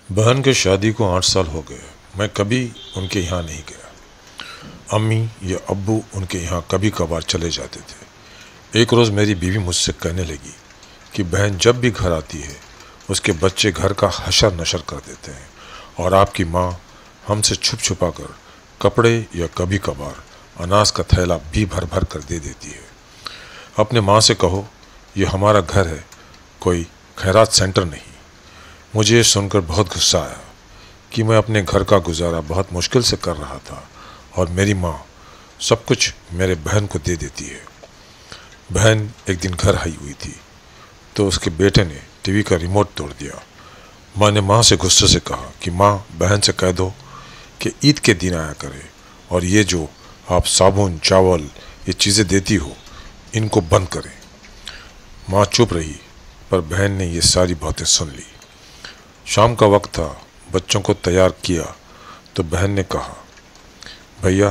बहन के शादी को 8 साल हो गए। मैं कभी उनके यहाँ नहीं गया। अम्मी या अब्बू उनके यहाँ कभी कभार चले जाते थे। एक रोज़ मेरी बीवी मुझसे कहने लगी कि बहन जब भी घर आती है उसके बच्चे घर का हशर नशर कर देते हैं और आपकी माँ हमसे छुप छुपा कर कपड़े या कभी कभार अनाज का थैला भी भर भर कर दे देती है। अपने माँ से कहो ये हमारा घर है, कोई खैरात सेंटर नहीं। मुझे सुनकर बहुत गुस्सा आया कि मैं अपने घर का गुजारा बहुत मुश्किल से कर रहा था और मेरी माँ सब कुछ मेरे बहन को दे देती है। बहन एक दिन घर आई हुई थी तो उसके बेटे ने टीवी का रिमोट तोड़ दिया। मैंने माँ से गुस्से से कहा कि माँ बहन से कह दो कि ईद के दिन आया करे और ये जो आप साबुन चावल ये चीज़ें देती हो इनको बंद करें। माँ चुप रही पर बहन ने ये सारी बातें सुन ली। शाम का वक्त था, बच्चों को तैयार किया तो बहन ने कहा भैया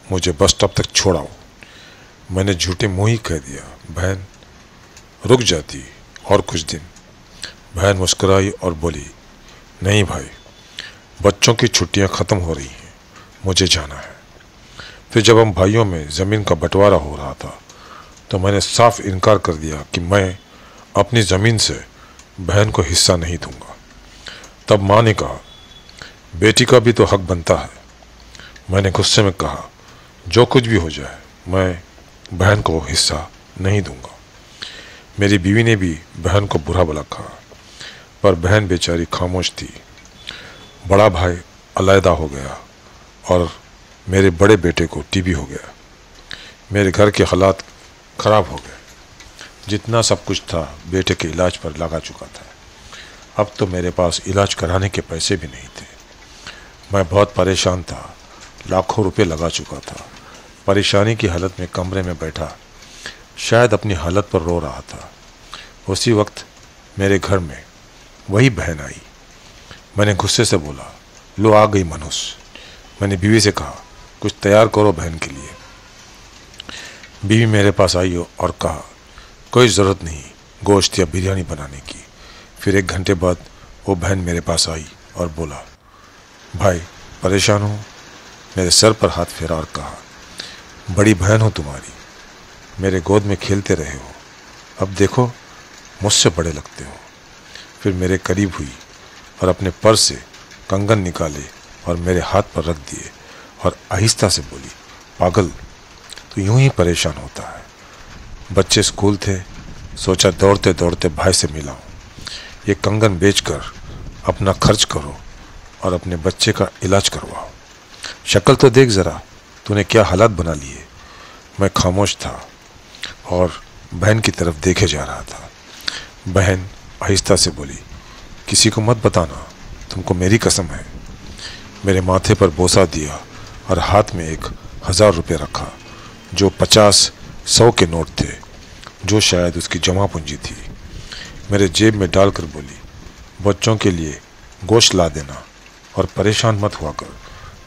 मुझे बस स्टॉप तक छोड़ाओ। मैंने झूठे मुँह ही कह दिया बहन रुक जाती और कुछ दिन। बहन मुस्कुराई और बोली नहीं भाई, बच्चों की छुट्टियां ख़त्म हो रही हैं, मुझे जाना है। फिर जब हम भाइयों में ज़मीन का बंटवारा हो रहा था तो मैंने साफ इनकार कर दिया कि मैं अपनी ज़मीन से बहन को हिस्सा नहीं दूंगा। तब माँ ने कहा बेटी का भी तो हक बनता है। मैंने गुस्से में कहा जो कुछ भी हो जाए मैं बहन को हिस्सा नहीं दूंगा। मेरी बीवी ने भी बहन को बुरा भला कहा पर बहन बेचारी खामोश थी। बड़ा भाई अलहदा हो गया और मेरे बड़े बेटे को टीबी हो गया। मेरे घर के हालात ख़राब हो गए। जितना सब कुछ था बेटे के इलाज पर लगा चुका था। अब तो मेरे पास इलाज कराने के पैसे भी नहीं थे। मैं बहुत परेशान था, लाखों रुपए लगा चुका था। परेशानी की हालत में कमरे में बैठा शायद अपनी हालत पर रो रहा था। उसी वक्त मेरे घर में वही बहन आई। मैंने गुस्से से बोला लो आ गई मनोज। मैंने बीवी से कहा कुछ तैयार करो बहन के लिए। बीवी मेरे पास आई और कहा कोई ज़रूरत नहीं गोश्त या बिरयानी बनाने की। फिर 1 घंटे बाद वो बहन मेरे पास आई और बोला भाई परेशान हूँ। मेरे सर पर हाथ फेरा और कहा बड़ी बहन हो तुम्हारी, मेरे गोद में खेलते रहे हो, अब देखो मुझसे बड़े लगते हो। फिर मेरे करीब हुई और अपने पर्स से कंगन निकाले और मेरे हाथ पर रख दिए और आहिस्ता से बोली पागल तो यूं ही परेशान होता है। बच्चे स्कूल थे, सोचा दौड़ते दौड़ते भाई से मिला हूँ। ये कंगन बेचकर अपना खर्च करो और अपने बच्चे का इलाज करवाओ। शक्ल तो देख ज़रा तूने क्या हालात बना लिए। मैं खामोश था और बहन की तरफ देखे जा रहा था। बहन आहिस्ता से बोली किसी को मत बताना, तुमको मेरी कसम है। मेरे माथे पर बोसा दिया और हाथ में 1000 रुपये रखा जो 50-100 के नोट थे जो शायद उसकी जमा पूंजी थी। मेरे जेब में डालकर बोली बच्चों के लिए गोश्त ला देना और परेशान मत हुआ कर।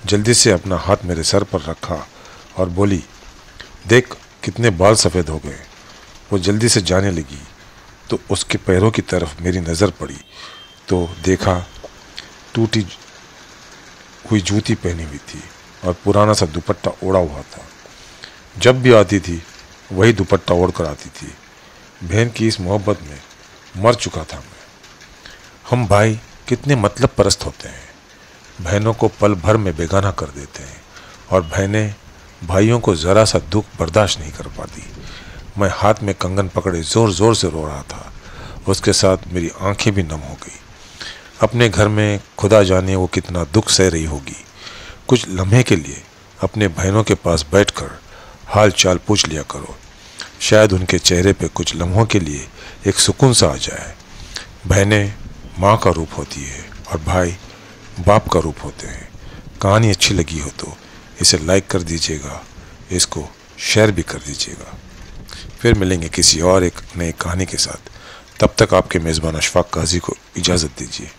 जल्दी से अपना हाथ मेरे सर पर रखा और बोली देख कितने बाल सफ़ेद हो गए। वो जल्दी से जाने लगी तो उसके पैरों की तरफ मेरी नज़र पड़ी तो देखा टूटी हुई जूती पहनी हुई थी और पुराना सा दुपट्टा ओढ़ा हुआ था। जब भी आती थी वही दुपट्टा ओढ़ कर आती थी। बहन की इस मोहब्बत में मर चुका था मैं। हम भाई कितने मतलब परस्त होते हैं, बहनों को पल भर में बेगाना कर देते हैं और बहनें भाइयों को ज़रा सा दुख बर्दाश्त नहीं कर पाती। मैं हाथ में कंगन पकड़े ज़ोर ज़ोर से रो रहा था। उसके साथ मेरी आंखें भी नम हो गई। अपने घर में खुदा जाने वो कितना दुख सह रही होगी। कुछ लम्हे के लिए अपने बहनों के पास बैठकर हाल चाल पूछ लिया करो, शायद उनके चेहरे पे कुछ लम्हों के लिए एक सुकून सा आ जाए। बहनें माँ का रूप होती है और भाई बाप का रूप होते हैं। कहानी अच्छी लगी हो तो इसे लाइक कर दीजिएगा, इसको शेयर भी कर दीजिएगा। फिर मिलेंगे किसी और एक नई कहानी के साथ। तब तक आपके मेज़बान अशफाक काजी को इजाज़त दीजिए।